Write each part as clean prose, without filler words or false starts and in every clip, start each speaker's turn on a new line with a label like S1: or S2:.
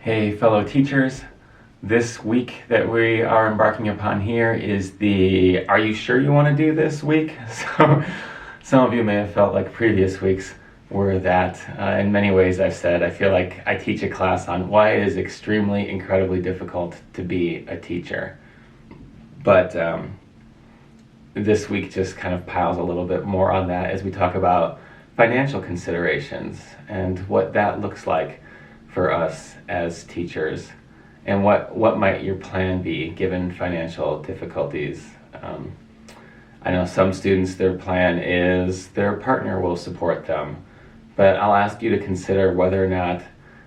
S1: Hey, fellow teachers. This week that we are embarking upon here is the Are You Sure You Want to Do This week? So, some of you may have felt like previous weeks were that. In many ways, I've said I feel like I teach a class on why it is extremely, incredibly difficult to be a teacher. But this week just kind of piles a little bit more on that as we talk about financial considerations and what that looks like for us as teachers, and what might your plan be given financial difficulties. I know some students, their plan is their partner will support them, but I'll ask you to consider whether or not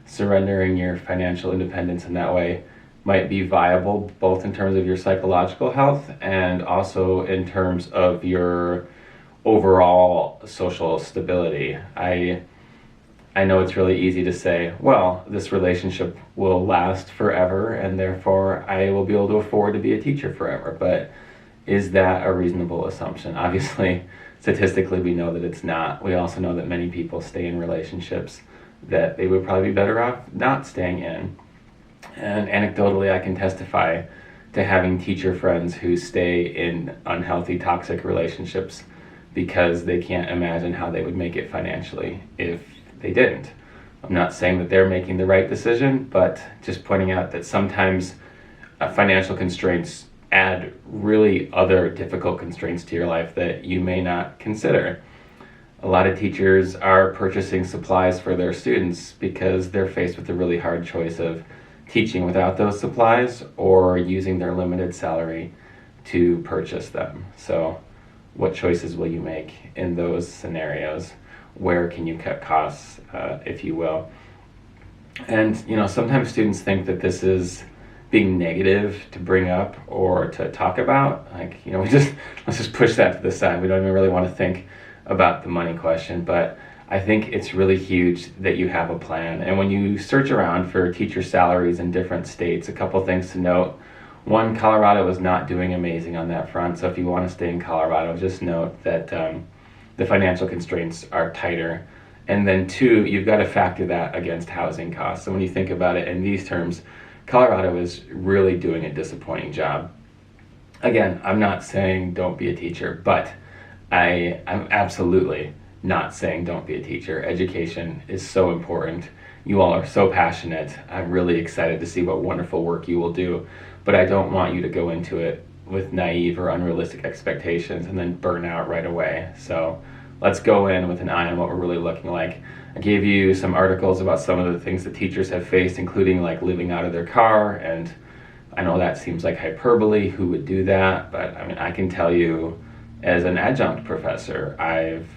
S1: surrendering your financial independence in that way might be viable, both in terms of your psychological health and also in terms of your overall social stability. I know it's really easy to say, well, this relationship will last forever and therefore I will be able to afford to be a teacher forever. But is that a reasonable assumption? Obviously, statistically, we know that it's not. We also know that many people stay in relationships that they would probably be better off not staying in. And anecdotally, I can testify to having teacher friends who stay in unhealthy, toxic relationships because they can't imagine how they would make it financially if they didn't. I'm not saying that they're making the right decision, but just pointing out that sometimes financial constraints add really other difficult constraints to your life that you may not consider. A lot of teachers are purchasing supplies for their students because they're faced with the really hard choice of teaching without those supplies or using their limited salary to purchase them. So what choices will you make in those scenarios? Where can you cut costs, if you will? And sometimes students think that this is being negative to bring up or to talk about. Let's just push that to the side. We don't even really want to think about the money question, but I think it's really huge that you have a plan. And when you search around for teacher salaries in different states, a couple things to note. One, Colorado is not doing amazing on that front. So if you want to stay in Colorado, just note that the financial constraints are tighter. And then two, you've got to factor that against housing costs. So when you think about it in these terms, Colorado is really doing a disappointing job. Again, I'm not saying don't be a teacher, but I'm absolutely not saying don't be a teacher. Education is so important. You all are so passionate. I'm really excited to see what wonderful work you will do, but I don't want you to go into it with naive or unrealistic expectations and then burn out right away. So let's go in with an eye on what we're really looking like. I gave you some articles about some of the things that teachers have faced, including like living out of their car, and I know that seems like hyperbole. Who would do that? But I mean, I can tell you as an adjunct professor, I've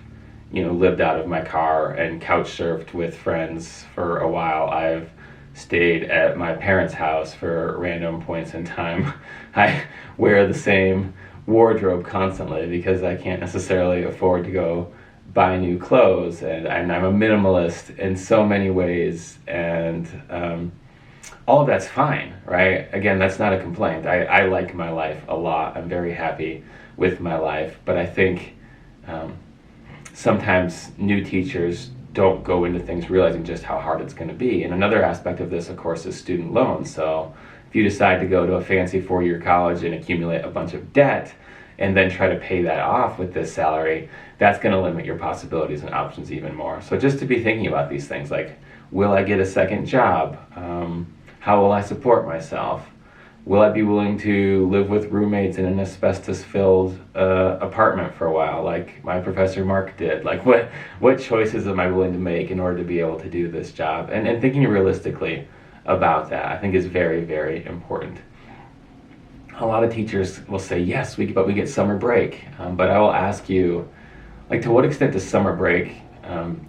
S1: lived out of my car and couch surfed with friends for a while. I've stayed at my parents' house for random points in time. I wear the same wardrobe constantly because I can't necessarily afford to go buy new clothes, and I'm a minimalist in so many ways, and all of that's fine, right? Again, that's not a complaint. I like my life a lot. I'm very happy with my life, but I think sometimes new teachers don't go into things realizing just how hard it's going to be. And another aspect of this, of course, is student loans. So if you decide to go to a fancy four-year college and accumulate a bunch of debt and then try to pay that off with this salary, that's going to limit your possibilities and options even more. So just to be thinking about these things like, will I get a second job? How will I support myself? Will I be willing to live with roommates in an asbestos-filled apartment for a while, like my professor Mark did? Like, what choices am I willing to make in order to be able to do this job? And thinking realistically about that, I think, is very, very important. A lot of teachers will say, yes, but we get summer break. But I will ask you, like, to what extent does summer break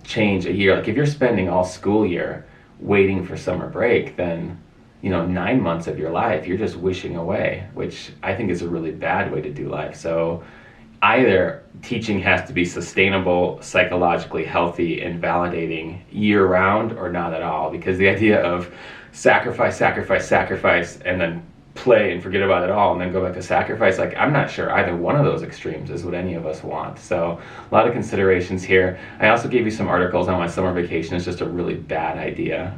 S1: change a year? Like, if you're spending all school year waiting for summer break, then 9 months of your life, you're just wishing away, which I think is a really bad way to do life. So either teaching has to be sustainable, psychologically healthy, and validating year round, or not at all, because the idea of sacrifice, and then play and forget about it all and then go back to sacrifice. Like, I'm not sure either one of those extremes is what any of us want. So a lot of considerations here. I also gave you some articles on why summer vacation is just a really bad idea.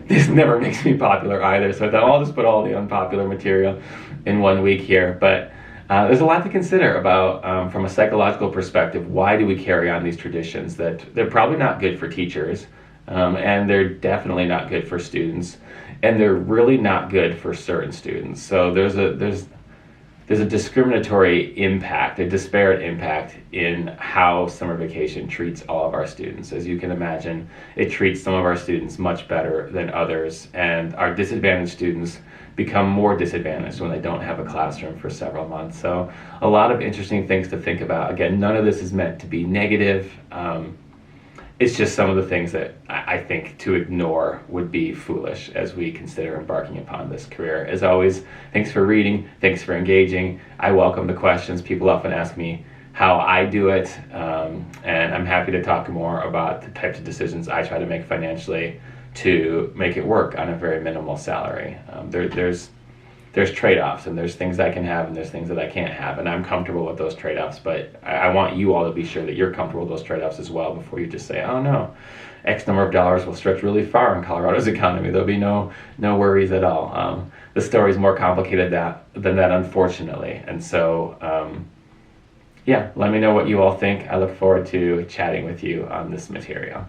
S1: This never makes me popular either, so I thought, I'll just put all the unpopular material in 1 week here. But there's a lot to consider about, from a psychological perspective, why do we carry on these traditions that they're probably not good for teachers, and they're definitely not good for students, and they're really not good for certain students. So there's a discriminatory impact, a disparate impact in how summer vacation treats all of our students. As you can imagine, it treats some of our students much better than others, and our disadvantaged students become more disadvantaged when they don't have a classroom for several months. So a lot of interesting things to think about. Again, none of this is meant to be negative. It's just some of the things that I think to ignore would be foolish as we consider embarking upon this career. As always, thanks for reading, thanks for engaging. I welcome the questions. People often ask me how I do it, and I'm happy to talk more about the types of decisions I try to make financially to make it work on a very minimal salary. There's trade-offs, and there's things I can have and there's things that I can't have, and I'm comfortable with those trade-offs, but I want you all to be sure that you're comfortable with those trade-offs as well before you just say, oh no, X number of dollars will stretch really far in Colorado's economy. There'll be no worries at all. The story's more complicated than that, unfortunately. And so, yeah, let me know what you all think. I look forward to chatting with you on this material.